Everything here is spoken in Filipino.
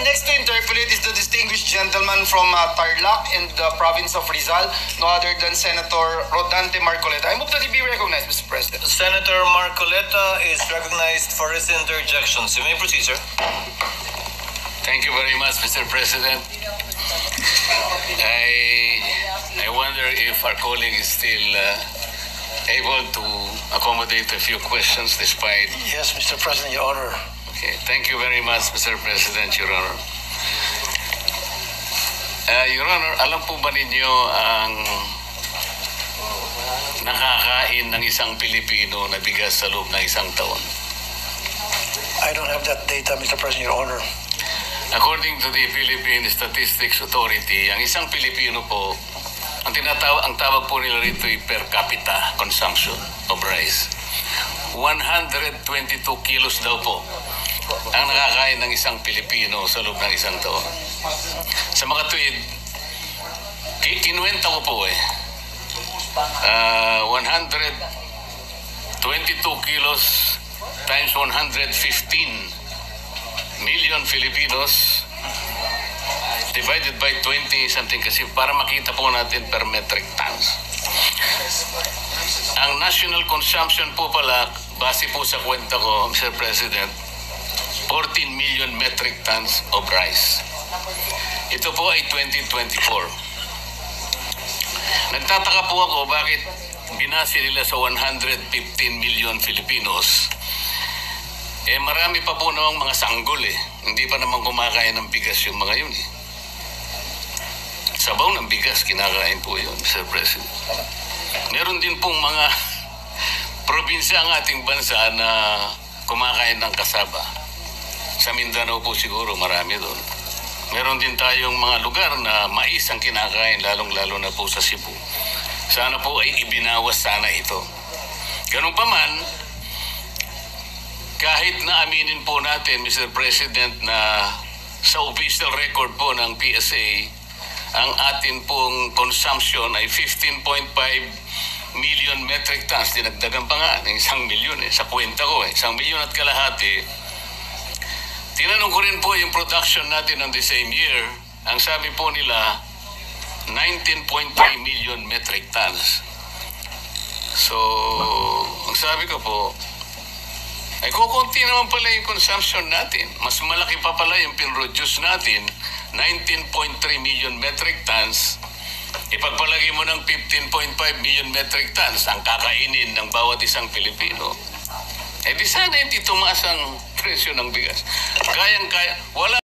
next to interpolate is the distinguished gentleman from Tarlac in the province of Rizal, no other than Senator Rodante Marcoleta. I move that he be recognized, Mr. President. Senator Marcoleta is recognized for his interjections. You may proceed, sir. Thank you very much, Mr. President. I wonder if our colleague is still able to accommodate a few questions despite... Yes, Mr. President, Your Honor. Okay, thank you very much, Mr. President, Your Honor. Your Honor, alam po ba ninyo ang nakakain ng isang Pilipino na bigas sa loob ng isang taon? I don't have that data, Mr. President, Your Honor. According to the Philippine Statistics Authority, ang isang Pilipino po, ang tawag po nila rito ay per capita consumption of rice. 122 kilos daw po ang nakakain ng isang Pilipino sa loob ng isang taon. Sa mga tuwid, kinuwenta ko po 122 kilos times 115 million Filipinos divided by 20 something kasi para makita po natin per metric tons. Ang national consumption po pala, base po sa kwenta ko, Mr. President, 14 million metric tons of rice. Ito po ay 2024. Nagtataka po ako bakit binase nila sa 115 million Filipinos. Marami pa po namang mga sanggol Hindi pa naman kumakain ng bigas yung mga yun Sabaw ng bigas, kinakain po yun, Mr. President. Meron din pong mga probinsya ang ating bansa na kumakain ng kasaba. Sa Mindanao po siguro marami doon. Meron din tayong mga lugar na mais ang kinakain, lalong-lalo na po sa Cebu. Sana po ay ibinawas sana ito. Ganun pa man, kahit na aminin po natin, Mr. President, na sa official record po ng PSA, ang atin pong consumption ay 15.5 million metric tons. Dinagdagan pa nga ng 1 milyon Sa kwenta ko 1 milyon at kalahati. Tinanong ko rin po yung production natin on the same year. Ang sabi po nila, 19.3 million metric tons. So, ang sabi ko po, ay kukunti naman pala yung consumption natin. Mas malaki pa pala yung pinroduce natin, 19.3 million metric tons. Ipagpalagay mo ng 15.5 million metric tons ang kakainin ng bawat isang Pilipino. Di sana hindi tumaas ang presyo ng bigas. Kayang-kaya, wala